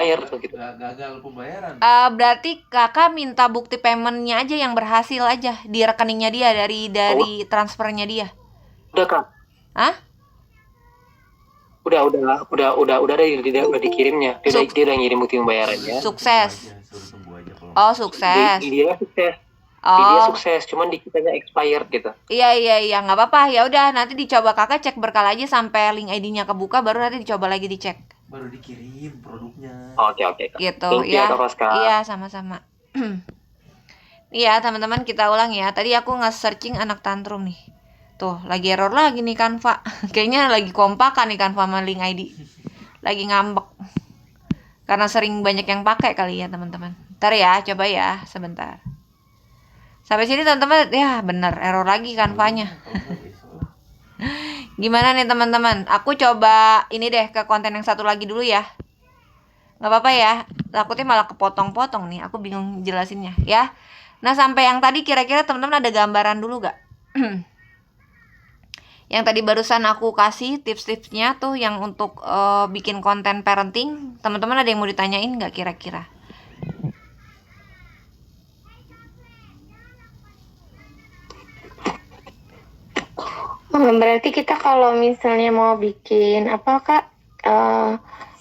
expired gitu. Gagal pembayaran. Berarti kakak minta bukti paymentnya aja yang berhasil aja di rekeningnya dia dari Oh, transfernya dia. udah Kak. Hah? Udah dikirimnya. Suk Dia udah ngirim bukti pembayarannya. sukses. Suruh tunggu aja kalau Oh, Di, sukses. di dia sukses. Di dia Oh, sukses, cuman di kitanya expired gitu. iya iya iya, nggak apa-apa. Ya udah, nanti dicoba kakak cek berkala aja sampai link ID-nya kebuka, baru nanti dicoba lagi dicek. Baru dikirim produknya. Oke Oke Kak. gitu Thank you ya ya. Kak Paska. Iya, sama-sama. Iya, teman-teman kita ulang ya. Tadi aku nge-searching anak tantrum nih. Tuh, lagi error lagi nih Canva. Kayaknya lagi kompakan nih Canva sama link ID. Lagi ngambek. Karena sering banyak yang pakai kali ya, teman-teman. Ntar ya, coba ya, sebentar. Sampai sini teman-teman, ya bener error lagi Canvanya. Gimana nih teman-teman? Aku coba ini deh ke konten yang satu lagi dulu ya. Nggak apa-apa ya. Takutnya malah kepotong-potong nih. Aku bingung jelasinnya ya. Nah, sampai yang tadi kira-kira teman-teman ada gambaran dulu gak? Yang tadi barusan aku kasih tips-tipsnya tuh yang untuk bikin konten parenting. Teman-teman ada yang mau ditanyain nggak kira-kira? Berarti kita kalau misalnya mau bikin apa Kak,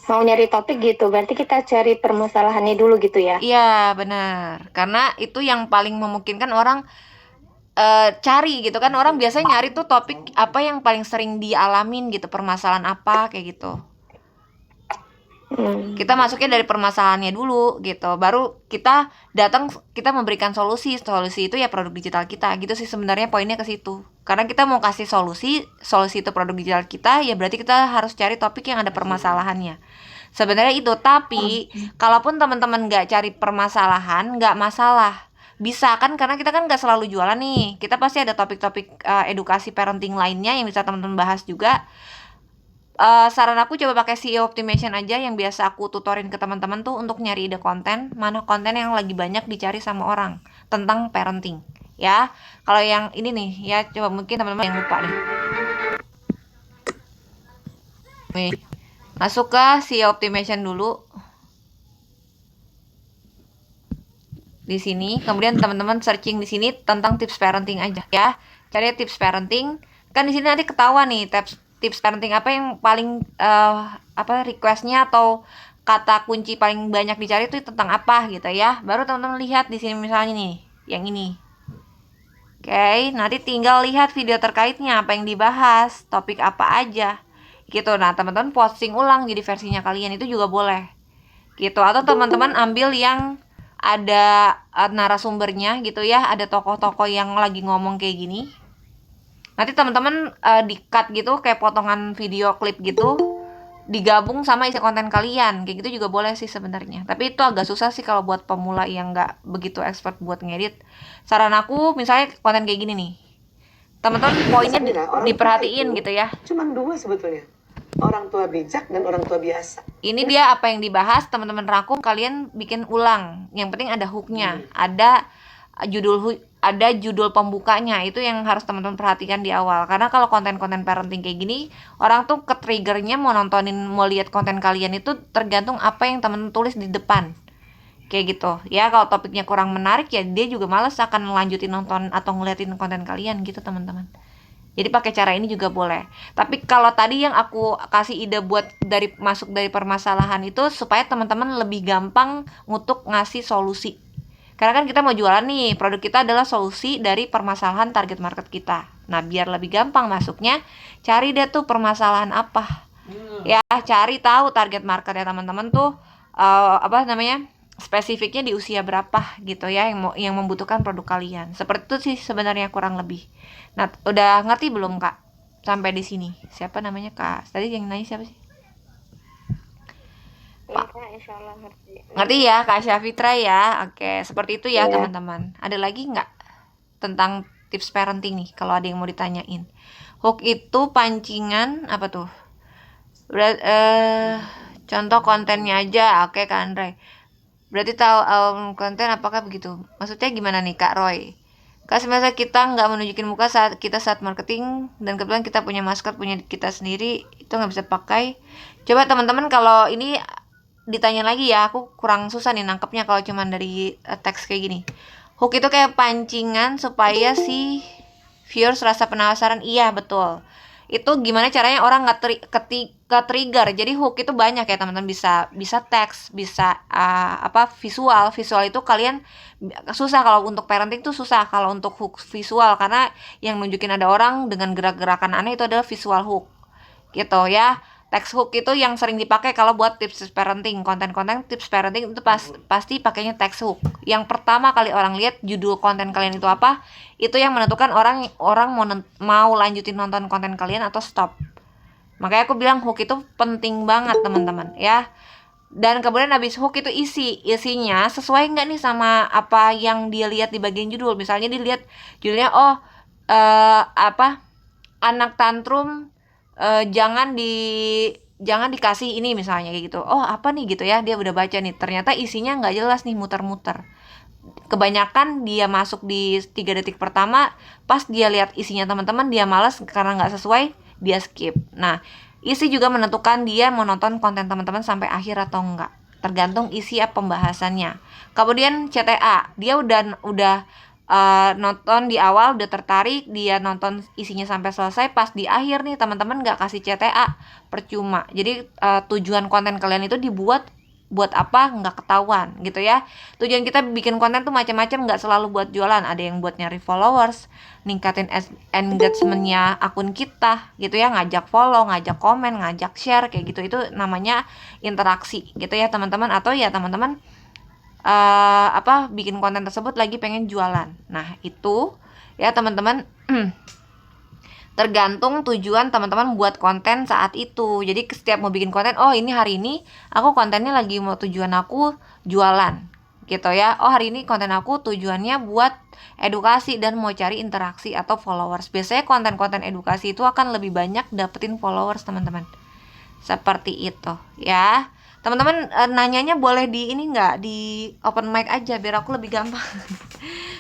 mau nyari topik gitu, berarti kita cari permasalahannya dulu gitu ya? Iya benar. Karena itu yang paling memungkinkan orang cari gitu kan. Orang biasanya nyari tuh topik apa yang paling sering dialamin gitu, permasalahan apa kayak gitu. Kita masuknya dari permasalahannya dulu gitu, baru kita datang, kita memberikan solusi itu ya produk digital kita gitu sih sebenarnya, poinnya ke situ. Karena kita mau kasih solusi itu produk digital kita, ya berarti kita harus cari topik yang ada permasalahannya sebenarnya itu. Tapi kalaupun teman-teman nggak cari permasalahan, nggak masalah, bisa kan, karena kita kan nggak selalu jualan nih, kita pasti ada topik-topik edukasi parenting lainnya yang bisa teman-teman bahas juga. Saran aku coba pakai SEO optimization aja yang biasa aku tutorin ke teman-teman tuh untuk nyari ide konten, mana konten yang lagi banyak dicari sama orang tentang parenting ya. Kalau yang ini nih ya, coba mungkin teman-teman yang lupa nih. Nih, masuk ke SEO optimization dulu di sini, kemudian teman-teman searching di sini tentang tips parenting aja ya. Cari tips parenting, kan di sini nanti ketahuan nih tips parenting apa yang paling requestnya atau kata kunci paling banyak dicari itu tentang apa gitu ya. Baru teman-teman lihat di sini misalnya nih, yang ini. Oke, nanti tinggal lihat video terkaitnya apa yang dibahas, topik apa aja gitu. Nah, teman-teman posting ulang jadi versinya kalian itu juga boleh gitu. Atau teman-teman ambil yang ada narasumbernya gitu ya, ada tokoh-tokoh yang lagi ngomong kayak gini, nanti teman-teman di-cut gitu kayak potongan video klip gitu, digabung sama isi konten kalian kayak gitu juga boleh sih sebenarnya. Tapi itu agak susah sih kalau buat pemula yang nggak begitu expert buat ngedit. Saran aku misalnya konten kayak gini nih, teman-teman poinnya diperhatiin gitu ya. Cuman dua sebetulnya, orang tua bijak dan orang tua biasa. Ini dia apa yang dibahas, teman-teman rangkum, kalian bikin ulang. Yang penting ada hooknya, ada judul pembukanya, itu yang harus teman-teman perhatikan di awal. Karena kalau konten-konten parenting kayak gini, orang tuh ke triggernya mau lihat konten kalian itu tergantung apa yang teman-teman tulis di depan. Kayak gitu ya. Kalau topiknya kurang menarik ya dia juga males akan lanjutin nonton atau ngeliatin konten kalian gitu teman-teman. Jadi pakai cara ini juga boleh. Tapi kalau tadi yang aku kasih ide buat masuk dari permasalahan itu supaya teman-teman lebih gampang untuk ngasih solusi. Karena kan kita mau jualan nih, produk kita adalah solusi dari permasalahan target market kita. Nah, biar lebih gampang masuknya, cari deh tuh permasalahan apa. Ya, cari tahu target market ya teman-teman tuh spesifiknya di usia berapa gitu ya, yang membutuhkan produk kalian. Seperti itu sih sebenarnya kurang lebih. Nah, udah ngerti belum Kak? Sampai di sini. Siapa namanya Kak? Tadi yang nanya siapa sih? Pak. Ya, insya Allah ngerti. Ngerti ya Kak Syafitra ya? Oke, seperti itu ya teman-teman. Ada lagi nggak tentang tips parenting nih kalau ada yang mau ditanyain? Hook itu pancingan apa tuh? Contoh kontennya aja. Oke Kak Andre. Berarti tahu konten apakah begitu? Maksudnya gimana nih Kak Roy? Kak, semasa kita nggak menunjukin muka saat marketing, dan kebetulan kita punya masker punya kita sendiri, itu nggak bisa pakai. Coba teman-teman kalau ini ditanya lagi ya, aku kurang susah nih nangkepnya kalau cuman dari teks kayak gini. Hook itu kayak pancingan supaya si viewers rasa penasaran. Iya, betul. Itu gimana caranya orang nggak trigger. Jadi hook itu banyak ya teman-teman, bisa teks, bisa visual. Visual itu kalian susah kalau untuk parenting tuh, susah kalau untuk hook visual, karena yang nunjukin ada orang dengan gerak-gerakan aneh itu adalah visual hook. Gitu ya. Text hook itu yang sering dipakai kalau buat tips parenting, konten-konten tips parenting itu pasti pakainya text hook. Yang pertama kali orang lihat judul konten kalian itu apa, itu yang menentukan orang mau lanjutin nonton konten kalian atau stop. Makanya aku bilang hook itu penting banget teman-teman ya. Dan kemudian habis hook itu isinya sesuai nggak nih sama apa yang dia lihat di bagian judul. Misalnya dilihat judulnya anak tantrum, jangan dikasih ini misalnya kayak gitu. Oh, apa nih gitu ya, dia udah baca nih, ternyata isinya nggak jelas nih, muter-muter. Kebanyakan dia masuk di 3 detik pertama, pas dia lihat isinya teman-teman dia malas karena nggak sesuai, dia skip. Nah, isi juga menentukan dia mau nonton konten teman-teman sampai akhir atau enggak, tergantung isi pembahasannya. Kemudian CTA, dia udah nonton di awal, udah tertarik, dia nonton isinya sampai selesai, pas di akhir nih teman-teman nggak kasih CTA, percuma. Jadi tujuan konten kalian itu buat apa nggak ketahuan gitu ya. Tujuan kita bikin konten tuh macam-macam, nggak selalu buat jualan. Ada yang buat nyari followers, ningkatin engagementnya akun kita gitu ya, ngajak follow, ngajak komen, ngajak share kayak gitu. Itu namanya interaksi gitu ya teman-teman. Atau ya teman-teman bikin konten tersebut lagi pengen jualan. Nah, itu ya teman-teman tergantung tujuan teman-teman buat konten saat itu. Jadi setiap mau bikin konten, oh ini hari ini aku kontennya lagi mau tujuan aku jualan gitu ya. Oh hari ini konten aku tujuannya buat edukasi dan mau cari interaksi atau followers. Biasanya konten-konten edukasi itu akan lebih banyak dapetin followers teman-teman. Seperti itu ya. Teman-teman nanyanya boleh di ini nggak, di open mic aja biar aku lebih gampang.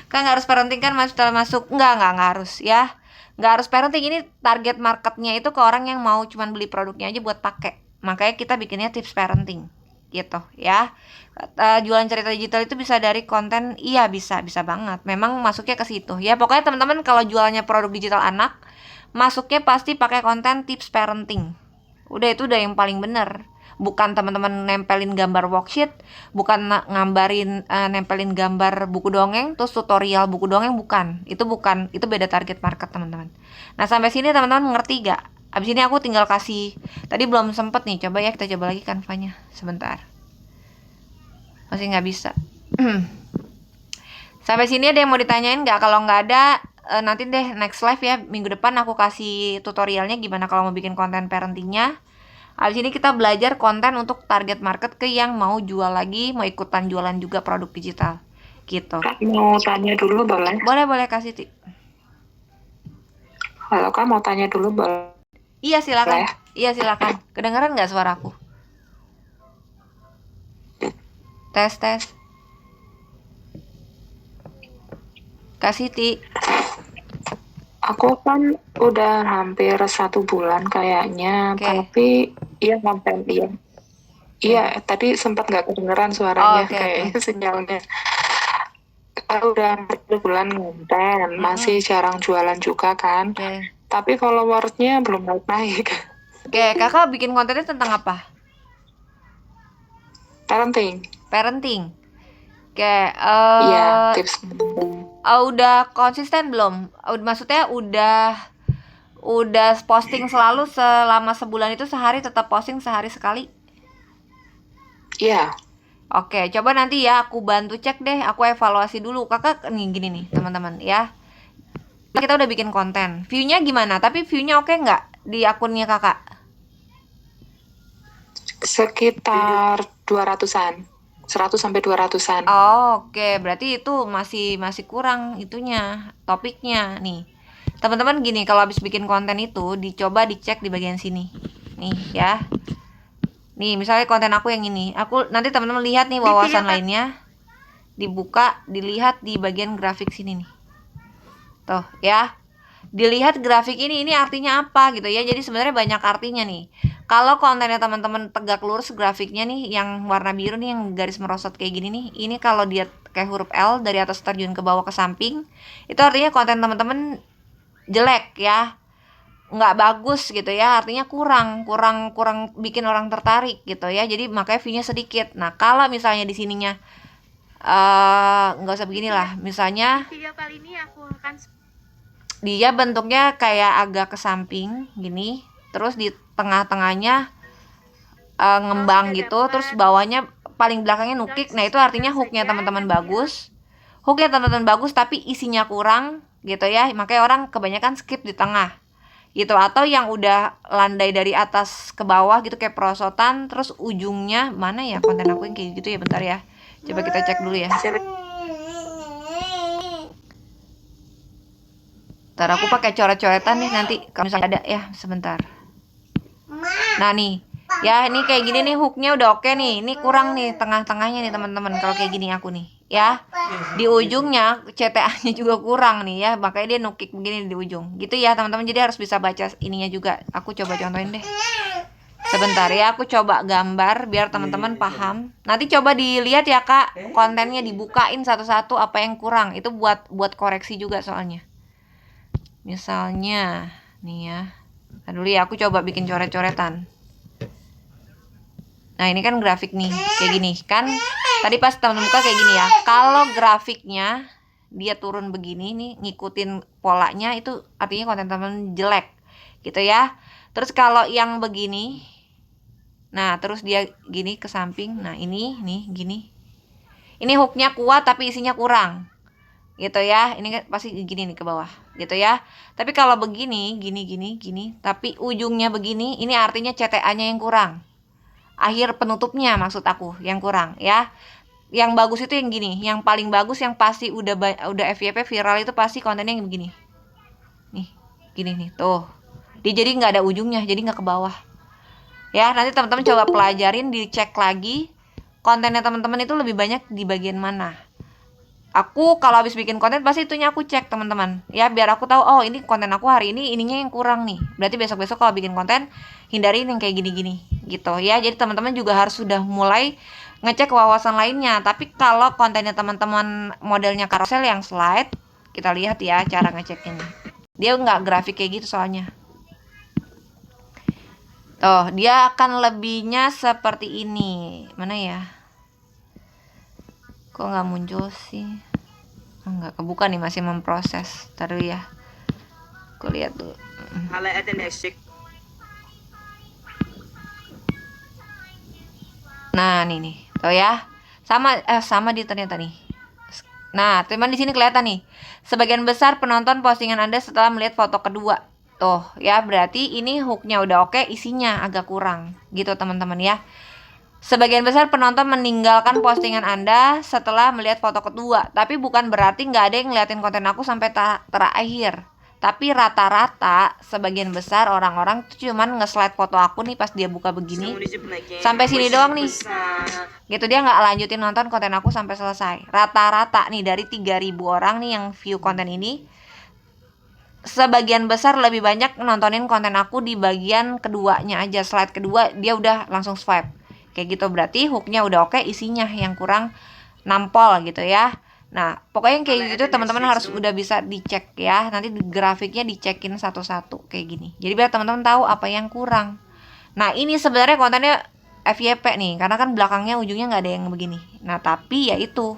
Kan nggak harus parenting kan masuk nggak harus ya, nggak harus parenting. Ini target marketnya itu ke orang yang mau cuman beli produknya aja buat pakai, makanya kita bikinnya tips parenting gitu ya. Jualan cerita digital itu bisa dari konten, iya bisa banget, memang masuknya ke situ ya. Pokoknya teman-teman kalau jualannya produk digital anak, masuknya pasti pakai konten tips parenting. Udah, itu udah yang paling bener. Bukan teman-teman nempelin gambar worksheet, bukan nempelin gambar buku dongeng terus tutorial buku dongeng, bukan. Itu beda target market teman-teman. Nah, sampai sini teman-teman ngerti gak? Abis ini aku tinggal kasih, tadi belum sempet nih, coba ya kita coba lagi Canva-nya sebentar. Masih nggak bisa. Sampai sini ada yang mau ditanyain nggak? Kalau nggak ada, nanti deh next live ya, minggu depan aku kasih tutorialnya gimana kalau mau bikin konten parentingnya. Habis ini kita belajar konten untuk target market ke yang mau jual lagi, mau ikutan jualan juga produk digital gitu. Kak, mau tanya dulu boleh? Boleh kasih Ti. Halo Kak, mau tanya dulu boleh? Iya silakan. Boleh. Iya silakan. Kedengaran nggak suaraku? Tes. Kasih Ti. Aku kan udah hampir 1 bulan kayaknya, Oke. tapi iya konten iya. Iya, tadi sempat nggak kedengeran suaranya, Oke. kayaknya sinyalnya. Aku udah hampir 1 bulan konten, masih jarang jualan juga kan. Oke. Tapi followersnya belum naik. Oke, kakak bikin kontennya tentang apa? Parenting. Oke, Iya, tips. udah konsisten belum? Maksudnya udah posting selalu selama sebulan itu, sehari tetap posting sehari sekali? Iya. Oke, coba nanti ya aku bantu cek deh, aku evaluasi dulu. Kakak nih gini nih teman-teman ya. Kita udah bikin konten, view-nya gimana? Tapi view-nya oke nggak di akunnya kakak? Sekitar 200-an. 100 sampai 200-an. Oh, oke, berarti itu masih kurang itunya, topiknya nih. Teman-teman gini, kalau habis bikin konten itu dicoba dicek di bagian sini. Nih ya. Nih, misalnya konten aku yang ini. Nanti teman-teman lihat nih wawasan lainnya. Dibuka, dilihat di bagian grafik sini nih. Tuh, ya. Dilihat grafik ini artinya apa gitu ya. Jadi sebenarnya banyak artinya nih. Kalau kontennya teman-teman tegak lurus, grafiknya nih yang warna biru nih, yang garis merosot kayak gini nih, ini kalau dia kayak huruf L dari atas terjun ke bawah ke samping, itu artinya konten teman-teman jelek ya, nggak bagus gitu ya, artinya kurang bikin orang tertarik gitu ya, jadi makanya view-nya sedikit. Nah kalau misalnya di sininya nggak usah beginilah, misalnya Video kali ini aku akan dia bentuknya kayak agak ke samping gini, terus di tengah-tengahnya ngembang gitu, terus bawahnya paling belakangnya nukik. Nah itu artinya hooknya teman-teman bagus, tapi isinya kurang gitu ya, makanya orang kebanyakan skip di tengah gitu, atau yang udah landai dari atas ke bawah gitu kayak perosotan, terus ujungnya mana ya konten aku yang kayak gitu ya, bentar ya, coba kita cek dulu ya. Ntar aku pakai coret-coretan nih nanti kalau misalnya ada ya, sebentar. Nah nih ya, ini kayak gini nih, hooknya udah oke nih, ini kurang nih tengah-tengahnya nih teman-teman. Kalau kayak gini aku nih ya, di ujungnya CTA-nya juga kurang nih ya, makanya dia nukik begini di ujung gitu ya teman-teman. Jadi harus bisa baca ininya juga. Aku coba contohin deh sebentar ya, aku coba gambar biar teman-teman paham. Nanti coba dilihat ya kak, kontennya dibukain satu-satu apa yang kurang, itu buat koreksi juga soalnya. Misalnya nih ya, nah dulu ya aku coba bikin coret-coretan. Nah ini kan grafik nih kayak gini kan, tadi pas teman-teman buka kayak gini ya. Kalau grafiknya dia turun begini nih, ngikutin polanya, itu artinya konten teman jelek gitu ya. Terus kalau yang begini, nah terus dia gini ke samping, nah ini nih gini, ini hooknya kuat tapi isinya kurang gitu ya. Ini kan pasti gini nih ke bawah gitu ya. Tapi kalau begini gini tapi ujungnya begini, ini artinya CTA-nya yang kurang, akhir penutupnya maksud aku yang kurang ya. Yang bagus itu yang gini, yang paling bagus, yang pasti udah FYP viral itu pasti kontennya yang begini nih, gini nih tuh, dia jadi nggak ada ujungnya, jadi nggak ke bawah ya. Nanti teman-teman coba pelajarin, dicek lagi kontennya teman-teman itu lebih banyak di bagian mana. Aku kalau habis bikin konten pasti itunya aku cek teman-teman ya, biar aku tahu oh ini konten aku hari ini ininya yang kurang nih, berarti besok-besok kalau bikin konten hindarin yang kayak gini-gini gitu ya. Jadi teman-teman juga harus sudah mulai ngecek wawasan lainnya. Tapi kalau kontennya teman-teman modelnya carousel yang slide, kita lihat ya cara ngeceknya nih, dia nggak grafik kayak gitu soalnya. Tuh dia akan lebihnya seperti ini, mana ya, kok nggak muncul sih, nggak kebuka nih, masih memproses. Ntar dulu ya, aku lihat dulu. Nah nih tuh ya, sama di ternyata nih. Nah teman di sini kelihatan nih, sebagian besar penonton postingan Anda setelah melihat foto kedua. Tuh ya, berarti ini hooknya udah oke, isinya agak kurang gitu teman-teman ya. Sebagian besar penonton meninggalkan postingan Anda setelah melihat foto kedua. Tapi bukan berarti nggak ada yang ngeliatin konten aku sampai terakhir. Tapi rata-rata sebagian besar orang-orang tuh cuman nge-slide foto aku nih pas dia buka begini, sampai sini doang nih gitu, dia nggak lanjutin nonton konten aku sampai selesai. Rata-rata nih dari 3.000 orang nih yang view konten ini, sebagian besar lebih banyak nontonin konten aku di bagian keduanya aja, slide kedua dia udah langsung swipe kayak gitu. Berarti hooknya udah oke, isinya yang kurang nampol gitu ya. Nah pokoknya yang kayak gitu teman-teman harus udah bisa dicek ya, nanti grafiknya dicekin satu-satu kayak gini, jadi biar teman-teman tahu apa yang kurang. Nah ini sebenarnya kontennya FYP nih, karena kan belakangnya ujungnya nggak ada yang begini. Nah tapi ya itu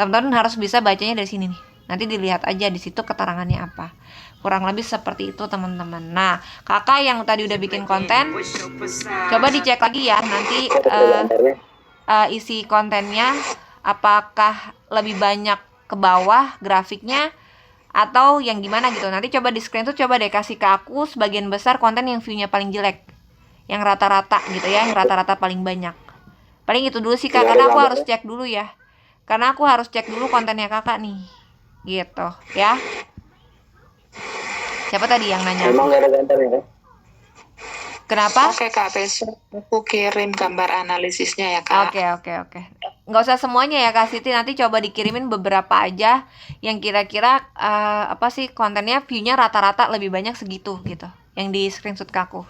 teman-teman harus bisa bacanya dari sini nih, nanti dilihat aja di situ keterangannya apa, kurang lebih seperti itu teman-teman. Nah kakak yang tadi udah bikin konten, coba dicek lagi ya nanti isi kontennya apakah lebih banyak ke bawah grafiknya atau yang gimana gitu. Nanti coba di screenshot, coba deh kasih ke aku sebagian besar konten yang view-nya paling jelek, yang rata-rata gitu ya, yang rata-rata paling banyak. Paling itu dulu sih kak, karena aku harus cek dulu ya, karena aku harus cek dulu kontennya kakak nih gitu ya. Siapa tadi yang nanya? Emang gak ada gambarnya kan? Kenapa? Oke Kak, besok aku kirim gambar analisisnya ya Kak. Oke. Nggak usah semuanya ya Kak Siti, nanti coba dikirimin beberapa aja yang kira-kira apa sih kontennya view-nya rata-rata lebih banyak segitu gitu, yang di screenshot ke aku.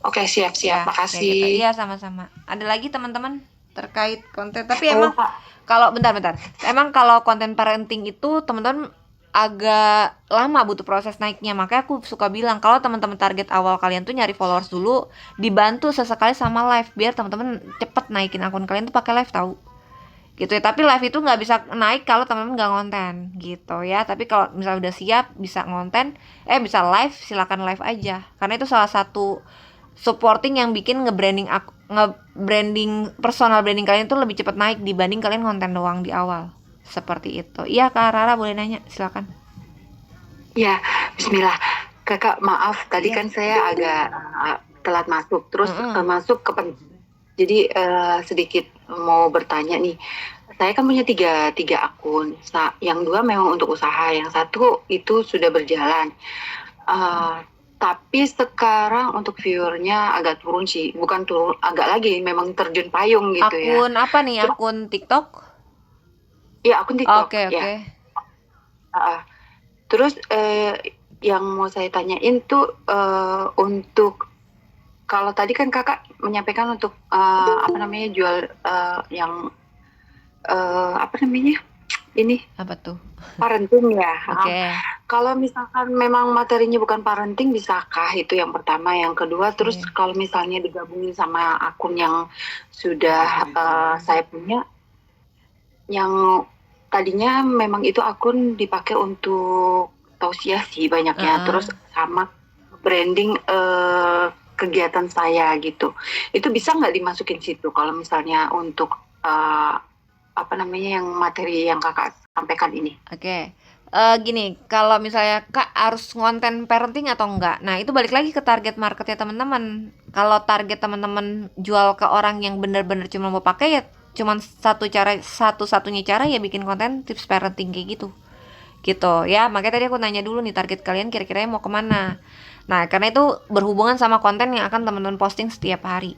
Oke, siap-siap. Ya, kayak gitu. Makasih. Iya, sama-sama. Ada lagi teman-teman terkait konten, tapi Oh, emang Kak. kalau bentar-bentar, emang kalau konten parenting itu teman-teman agak lama butuh proses naiknya. Makanya aku suka bilang kalau teman-teman target awal kalian tuh nyari followers dulu, dibantu sesekali sama live biar teman-teman cepet naikin akun kalian tuh pakai live tahu. Gitu ya. Tapi live itu nggak bisa naik kalau teman-teman nggak konten gitu ya. Tapi kalau misalnya udah siap bisa ngonten, bisa live, silakan live aja. Karena itu salah satu supporting yang bikin nge-branding personal branding kalian itu lebih cepat naik dibanding kalian konten doang di awal. Seperti itu. Iya, Kak Rara boleh nanya, silakan. Ya, Bismillah. Kakak, maaf. Tadi Iya. kan saya agak telat masuk. Terus masuk ke jadi sedikit mau bertanya nih. Saya kan punya tiga akun. Yang 2 memang untuk usaha. Yang 1 itu sudah berjalan. Tapi sekarang untuk viewernya agak turun sih. Bukan turun, agak lagi. Memang terjun payung gitu ya. Akun apa nih? Akun TikTok? Iya, akun TikTok. Oke. Ya. Terus yang mau saya tanyain tuh untuk kalau tadi kan kakak menyampaikan untuk jual yang apa namanya ini Apa tuh? parenting ya. Oke. Kalau misalkan memang materinya bukan parenting, bisakah? Itu yang pertama. Yang kedua, terus kalau misalnya digabungin sama akun yang sudah saya punya, yang tadinya memang itu akun dipakai untuk tausiah sih banyaknya, terus sama branding kegiatan saya gitu. Itu bisa nggak dimasukin situ kalau misalnya untuk yang materi yang kakak sampaikan ini? Oke. Gini, kalau misalnya Kak harus ngonten parenting atau enggak, nah itu balik lagi ke target marketnya teman-teman. Kalau target teman-teman jual ke orang yang bener-bener cuma mau pakai, ya cuman satu-satunya cara ya bikin konten tips parenting kayak gitu ya. Makanya tadi aku nanya dulu nih, target kalian kira-kira mau kemana. Nah, karena itu berhubungan sama konten yang akan teman-teman posting setiap hari.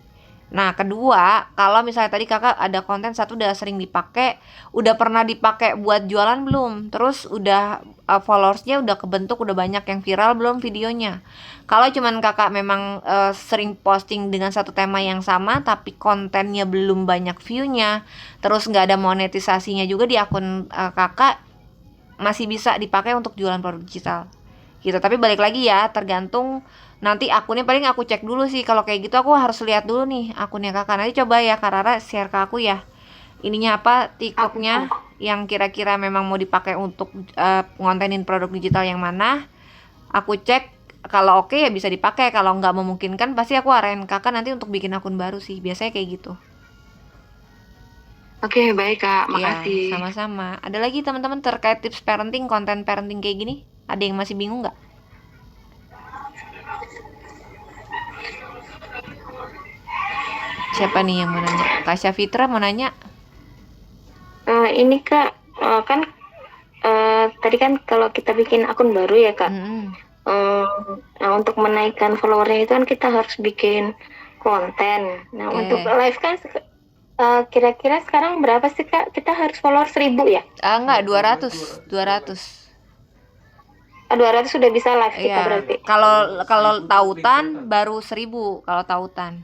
Nah, kedua, kalau misalnya tadi kakak ada konten satu udah sering dipakai, udah pernah dipakai buat jualan belum? Terus udah followersnya udah kebentuk, udah banyak yang viral belum videonya? Kalau cuman kakak memang sering posting dengan satu tema yang sama, tapi kontennya belum banyak view-nya, terus nggak ada monetisasinya juga di akun kakak, masih bisa dipakai untuk jualan produk digital. Gitu. Tapi balik lagi ya, tergantung nanti akunnya. Paling aku cek dulu sih, kalau kayak gitu aku harus lihat dulu nih akunnya kakak. Nanti coba ya Kak Rara share ke aku ya, ininya apa, TikToknya yang kira-kira memang mau dipakai untuk ngontenin produk digital yang mana. Aku cek, kalau oke ya bisa dipakai, kalau nggak memungkinkan pasti aku arahin kakak nanti untuk bikin akun baru sih, biasanya kayak gitu. Oke, baik Kak, Iya, makasih. sama-sama. Ada lagi teman-teman terkait tips parenting, konten parenting kayak gini? Ada yang masih bingung nggak? Siapa nih yang mau nanya? Kak Syafitra mau nanya? Ini Kak, kan tadi kan kalau kita bikin akun baru ya Kak, nah untuk menaikkan followernya itu kan kita harus bikin konten. Nah untuk live kan kira-kira sekarang berapa sih Kak? Kita harus follower 1000 ya? Enggak, 200. 200 sudah bisa live kita Iya. berarti. Kalau tautan baru 1000 kalau tautan.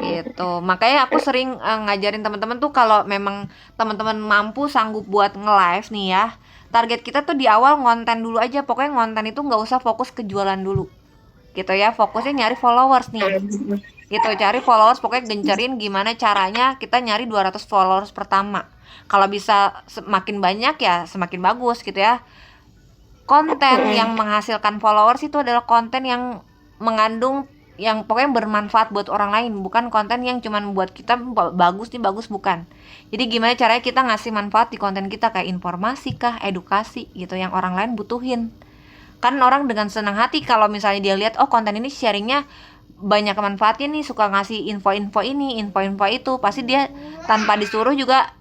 Gitu. Makanya aku sering ngajarin teman-teman tuh, kalau memang teman-teman mampu sanggup buat nge-live nih ya, target kita tuh di awal ngonten dulu aja. Pokoknya ngonten itu nggak usah fokus ke jualan dulu. Gitu ya, fokusnya nyari followers nih. Gitu, cari followers, pokoknya gencerin gimana caranya kita nyari 200 followers pertama. Kalau bisa semakin banyak ya semakin bagus gitu ya. Konten yang menghasilkan followers itu adalah konten yang mengandung, yang pokoknya bermanfaat buat orang lain, bukan konten yang cuman buat kita bagus nih bagus, bukan. Jadi gimana caranya kita ngasih manfaat di konten kita, kayak informasi kah, edukasi gitu yang orang lain butuhin. Kan orang dengan senang hati kalau misalnya dia lihat, oh konten ini sharingnya banyak manfaatnya nih, suka ngasih info-info ini, info-info itu, pasti dia tanpa disuruh juga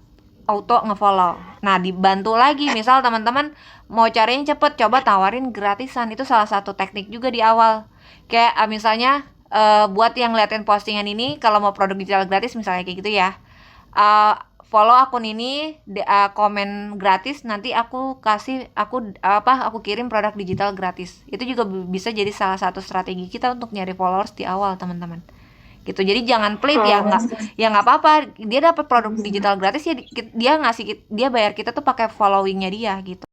auto ngefollow. Nah, dibantu lagi, misal teman-teman mau carinya cepet, coba tawarin gratisan. Itu salah satu teknik juga di awal. Kayak misalnya buat yang ngeliatin postingan ini, kalau mau produk digital gratis misalnya kayak gitu ya, follow akun ini, komen gratis, nanti aku kirim produk digital gratis. Itu juga bisa jadi salah satu strategi kita untuk nyari followers di awal, teman-teman. Gitu. Jadi jangan pelit ya, nggak apa-apa. Dia dapat produk digital gratis ya, dia bayar kita tuh pakai followingnya dia gitu.